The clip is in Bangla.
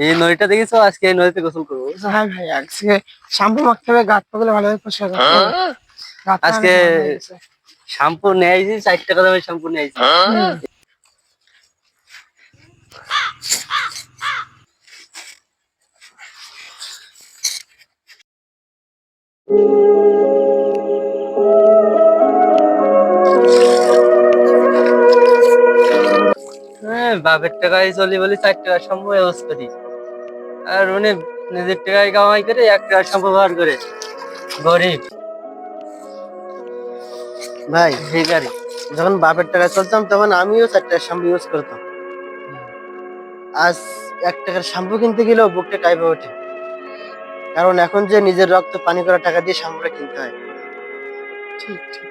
এই নদীটা দেখেছো, আজকে এই নদীতে গোসল করবো বুঝছো? হ্যাঁ ভাই, আজকে শ্যাম্পু মাখতে হবে, গাত পাগুলো ভালোভাবে পরিষ্কার করতে হবে। গাতটা আজকে অনেক ময়লা হয়ে গেছে। শ্যাম্পু নিয়ে আইছি, 4 টাকা দামের শ্যাম্পু নিয়ে আইছি। হ্যাঁ, বাপের টাকায় চলি বলি 4 টাকার শ্যাম্পু ইউজ করি, আর উনি নিজের টাকায় কামাই করে 1 টাকার শ্যাম্পু ব্যবহার করে। গরিব ভাই, ভিখারি। যখন বাপের টাকা চলতাম তখন আমিও 4 টাকার শ্যাম্পু ইউজ করতাম। আজ 1 টাকার শ্যাম্পু কিনতে গেলেও বুকটা কাঁপে ওঠে, কারণ এখন যে নিজের রক্ত পানি করা টাকা দিয়ে শ্যাম্পুটা কিনতে হয়। ঠিক ঠিক।